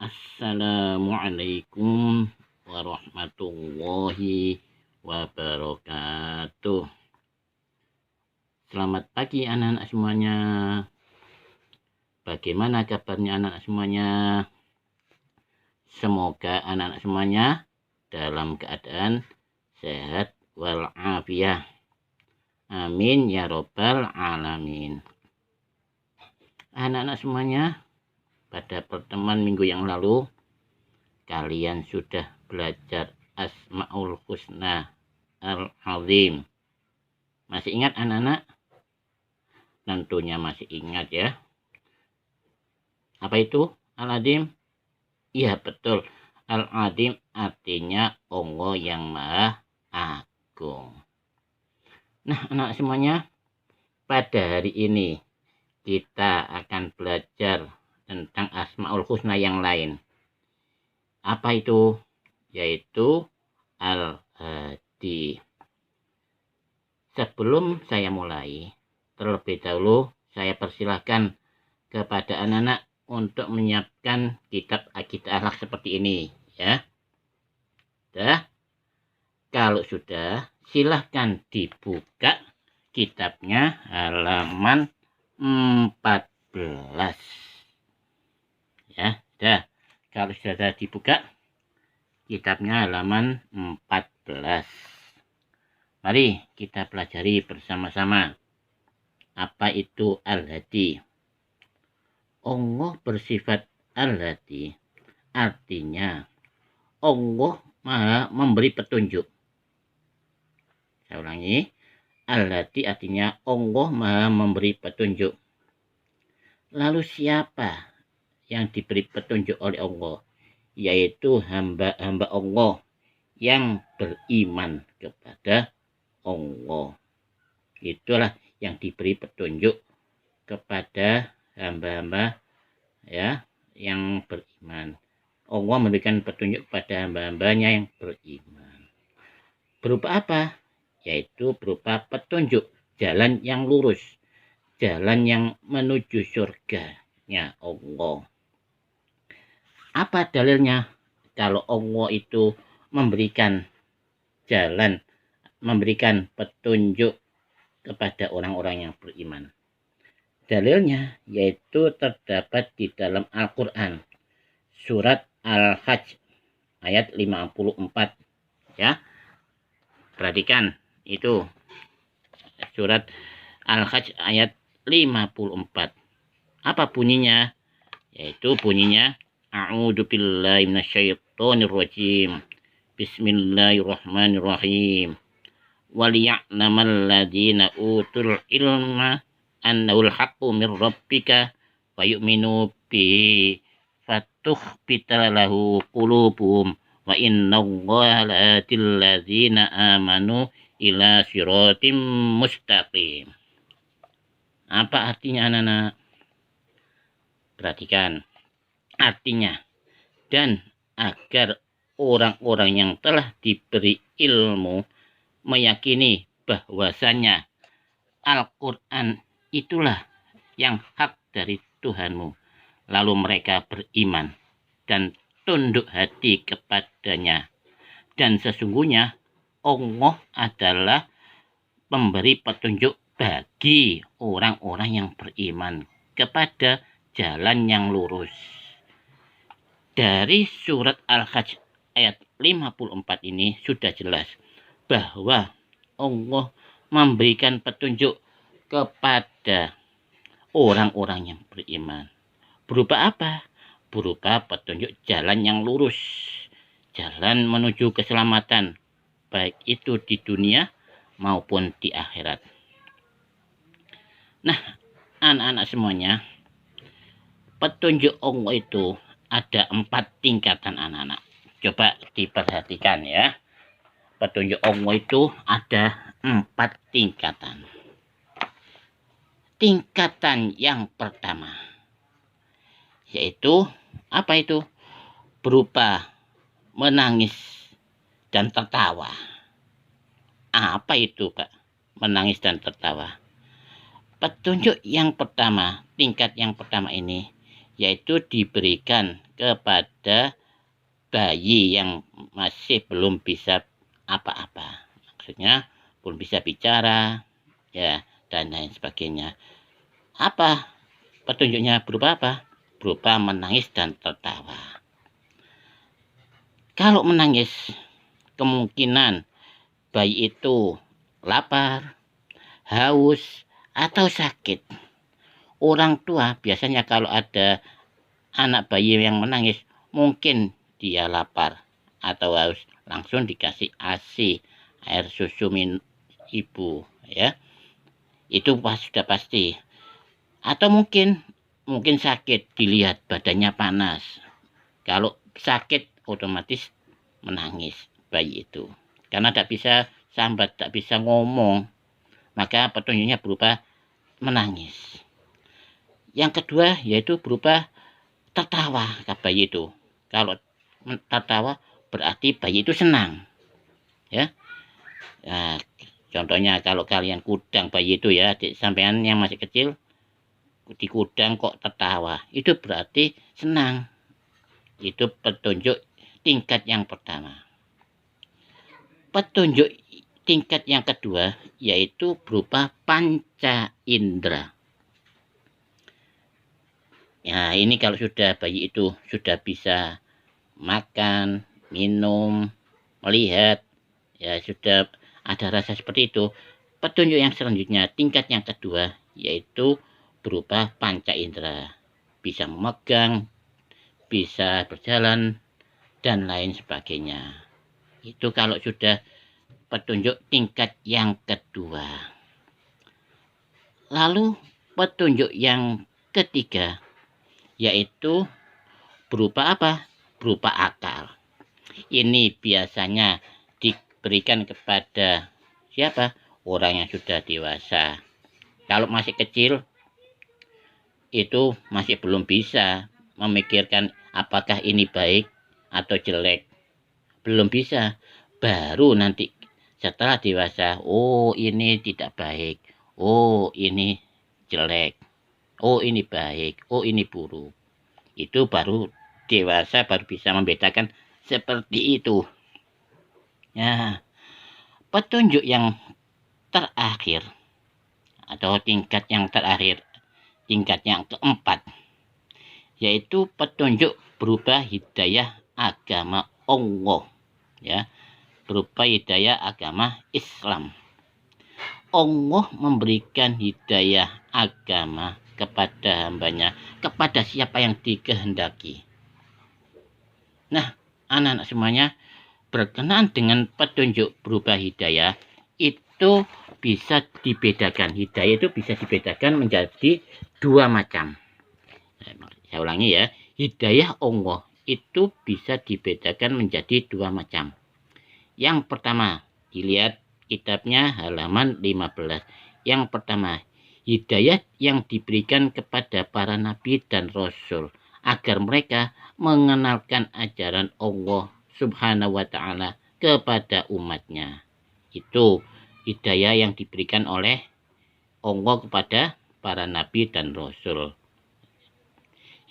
Assalamualaikum warahmatullahi wabarakatuh. Selamat pagi anak-anak semuanya. Bagaimana kabarnya anak-anak semuanya? Semoga anak-anak semuanya dalam keadaan sehat walafiat. Amin ya robbal alamin. Anak-anak semuanya, pada pertemuan minggu yang lalu kalian sudah belajar Asmaul Husna Al-Azim. Masih ingat anak-anak? Tentunya masih ingat ya. Apa itu Al-Azim? Iya betul. Al-Azim artinya Allah yang Maha Agung. Nah anak semuanya, pada hari ini kita akan belajar tentang Asmaul Husna yang lain. Apa itu? Yaitu Al-Hadi. Sebelum saya mulai, terlebih dahulu saya persilahkan kepada anak-anak untuk menyiapkan kitab Aqidah Akhlak seperti ini ya. Kalau sudah, silahkan dibuka kitabnya halaman 14 ya. Kalau sudah dibuka kitabnya halaman 14. Mari kita pelajari bersama-sama. Apa itu Al-Hadi? Allah bersifat Al-Hadi, artinya Allah Maha memberi petunjuk. Saya ulangi, Al-Hadi artinya Allah Maha memberi petunjuk. Lalu siapa yang diberi petunjuk oleh Allah? Yaitu hamba-hamba Allah yang beriman kepada Allah. Itulah yang diberi petunjuk kepada hamba-hamba ya yang beriman. Allah memberikan petunjuk kepada hamba-hambanya yang beriman. Berupa apa? Yaitu berupa petunjuk jalan yang lurus, jalan yang menuju surganya Allah. Apa dalilnya kalau Allah itu memberikan jalan, memberikan petunjuk kepada orang-orang yang beriman? Dalilnya yaitu terdapat di dalam Al-Quran, surat Al-Hajj ayat 54 ya. Perhatikan itu surat Al-Hajj ayat 54. Apa bunyinya? Yaitu bunyinya A'udzubillahi minasyaitonirrajim. Bismillahirrahmanirrahim. Waliya'lamal ladzina utul ilma annahul haqqu mir rabbika wa yu'minu bihi fatukhbita lahu qulubuhum wa innallaha lahadil ladzina amanu ila siratim mustaqim. Apa artinya anak-anak? Perhatikan. Artinya, dan agar orang-orang yang telah diberi ilmu meyakini bahwasanya Al-Quran itulah yang hak dari Tuhanmu. Lalu mereka beriman dan tunduk hati kepadanya. Dan sesungguhnya Allah adalah pemberi petunjuk bagi orang-orang yang beriman kepada jalan yang lurus. Dari surat Al-Hajj ayat 54 ini sudah jelas bahwa Allah memberikan petunjuk kepada orang-orang yang beriman. Berupa apa? Berupa petunjuk jalan yang lurus, jalan menuju keselamatan, baik itu di dunia maupun di akhirat. Nah, anak-anak semuanya, petunjuk Allah itu ada 4 tingkatan anak-anak. Coba diperhatikan ya. Petunjuk Allah itu ada 4 tingkatan. Tingkatan yang pertama yaitu apa itu? Berupa menangis dan tertawa. Apa itu, Pak? Menangis dan tertawa. Petunjuk yang pertama, tingkat yang pertama ini yaitu diberikan kepada bayi yang masih belum bisa apa-apa. Maksudnya belum bisa bicara, ya, dan lain sebagainya. Apa petunjuknya? Berupa apa? Berupa menangis dan tertawa. Kalau menangis, kemungkinan bayi itu lapar, haus, atau sakit. Orang tua biasanya kalau ada anak bayi yang menangis, mungkin dia lapar atau haus, langsung dikasih ASI, air susu ibu, ya. Itu sudah pasti. Atau mungkin sakit, dilihat badannya panas. Kalau sakit otomatis menangis bayi itu. Karena tidak bisa sambat, tidak bisa ngomong, maka petunjuknya berupa menangis. Yang kedua yaitu berupa tertawa bayi itu. Kalau tertawa berarti bayi itu senang, ya. Nah, contohnya kalau kalian kudang bayi itu, ya, sampean yang masih kecil di kudang kok tertawa, itu berarti senang. Itu petunjuk tingkat yang pertama. Petunjuk tingkat yang kedua yaitu berupa panca indera. Ya, ini kalau sudah bayi itu sudah bisa makan, minum, melihat, ya, sudah ada rasa seperti itu. Petunjuk yang selanjutnya, tingkat yang kedua, yaitu berupa panca indera. Bisa memegang, bisa berjalan, dan lain sebagainya. Itu kalau sudah petunjuk tingkat yang kedua. Lalu petunjuk yang ketiga, yaitu berupa apa? Berupa akal. Ini biasanya diberikan kepada siapa? Orang yang sudah dewasa. Kalau masih kecil, itu masih belum bisa memikirkan apakah ini baik atau jelek. Belum bisa. Baru nanti setelah dewasa, oh ini tidak baik, oh ini jelek, oh ini baik, oh ini buruk. Itu baru dewasa, baru bisa membedakan seperti itu. Ya, petunjuk yang terakhir atau tingkat yang terakhir, tingkat yang keempat, yaitu petunjuk berupa hidayah agama Allah, ya, berupa hidayah agama Islam. Allah memberikan hidayah agama kepada hambanya, kepada siapa yang dikehendaki. Nah, anak-anak semuanya, berkenaan dengan petunjuk berupa hidayah, itu bisa dibedakan. Hidayah itu bisa dibedakan menjadi dua macam. Saya ulangi, ya. Hidayah Allah itu bisa dibedakan menjadi dua macam. Yang pertama, dilihat kitabnya halaman 15. Yang pertama, hidayah yang diberikan kepada para nabi dan rasul agar mereka mengenalkan ajaran Allah Subhanahu wa ta'ala kepada umatnya. Itu hidayah yang diberikan oleh Allah kepada para nabi dan rasul.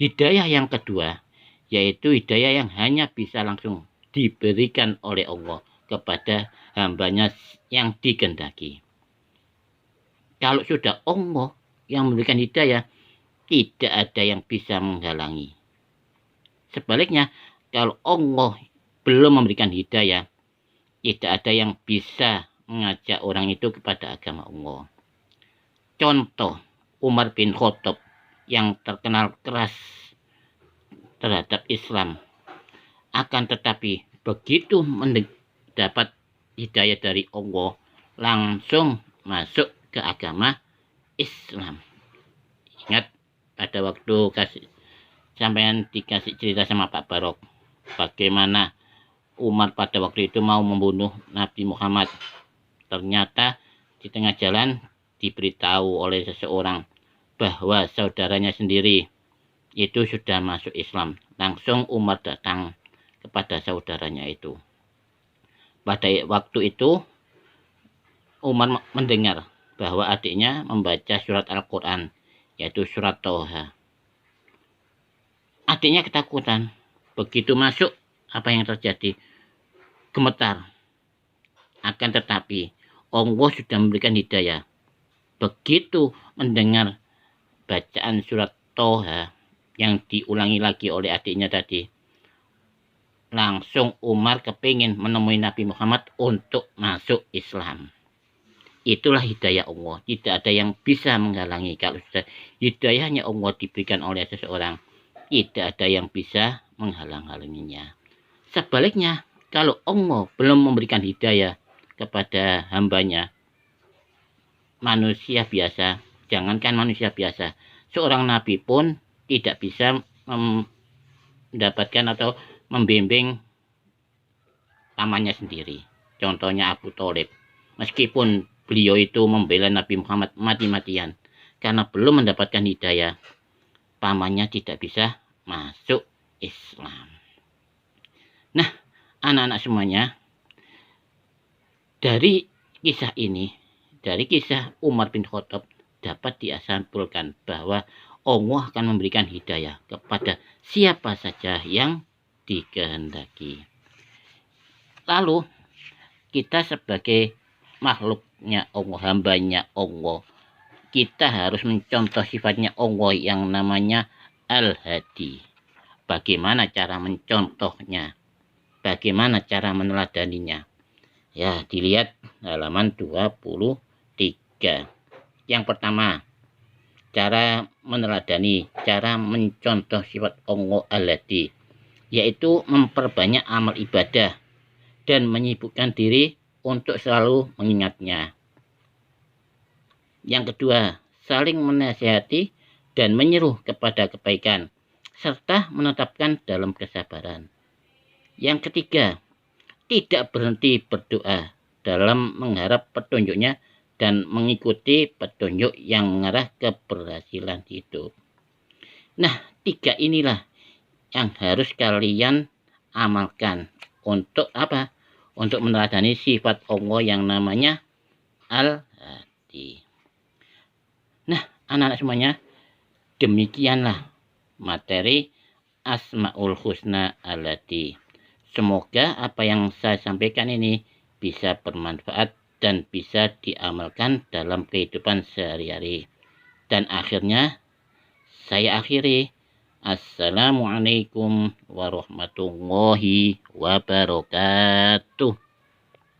Hidayah yang kedua yaitu hidayah yang hanya bisa langsung diberikan oleh Allah kepada hambanya yang dikehendaki. Kalau sudah Allah yang memberikan hidayah, tidak ada yang bisa menghalangi. Sebaliknya, kalau Allah belum memberikan hidayah, tidak ada yang bisa mengajak orang itu kepada agama Allah. Contoh, Umar bin Khattab yang terkenal keras terhadap Islam, akan tetapi begitu mendapat hidayah dari Allah, langsung masuk ke agama Islam. Ingat pada waktu sampean dikasih cerita sama Pak Barok, bagaimana Umar pada waktu itu mau membunuh Nabi Muhammad. Ternyata di tengah jalan diberitahu oleh seseorang bahwa saudaranya sendiri itu sudah masuk Islam. Langsung Umar datang kepada saudaranya itu. Pada waktu itu Umar mendengar bahwa adiknya membaca surat Al-Quran, yaitu surat Toha. Adiknya ketakutan. Begitu masuk, apa yang terjadi? Gemetar. Akan tetapi Allah sudah memberikan hidayah. Begitu mendengar bacaan surat Toha yang diulangi lagi oleh adiknya tadi, langsung Umar kepingin menemui Nabi Muhammad untuk masuk Islam. Itulah hidayah Allah. Tidak ada yang bisa menghalangi. Kalau sudah hidayahnya Allah diberikan oleh seseorang, tidak ada yang bisa menghalang-halanginya. Sebaliknya, kalau Allah belum memberikan hidayah kepada hambanya, manusia biasa, jangankan manusia biasa, seorang nabi pun tidak bisa mendapatkan atau membimbing pamannya sendiri. Contohnya Abu Thalib. Meskipun beliau itu membela Nabi Muhammad mati-matian, karena belum mendapatkan hidayah, pamannya tidak bisa masuk Islam. Nah, anak-anak semuanya, dari kisah ini, dari kisah Umar bin Khattab, dapat diasimpulkan bahwa Allah akan memberikan hidayah kepada siapa saja yang dikehendaki. Lalu, kita sebagai makhluknya Allah, hambanya Allah, kita harus mencontoh sifatnya Allah yang namanya Al-Hadi. Bagaimana cara mencontohnya? Bagaimana cara meneladaninya? Ya, dilihat halaman 23. Yang pertama, cara meneladani, cara mencontoh sifat Allah Al-Hadi, yaitu memperbanyak amal ibadah dan menyibukkan diri untuk selalu mengingatnya. Yang kedua, saling menasihati dan menyeru kepada kebaikan, serta menetapkan dalam kesabaran. Yang ketiga, tidak berhenti berdoa dalam mengharap petunjuknya dan mengikuti petunjuk yang mengarah keberhasilan hidup. Nah, 3 inilah yang harus kalian amalkan untuk apa? Untuk meneladani sifat Allah yang namanya Al-Hadi. Nah, anak-anak semuanya, demikianlah materi Asmaul Husna Al-Hadi. Semoga apa yang saya sampaikan ini bisa bermanfaat dan bisa diamalkan dalam kehidupan sehari-hari. Dan akhirnya saya akhiri. Assalamualaikum warahmatullahi wabarakatuh.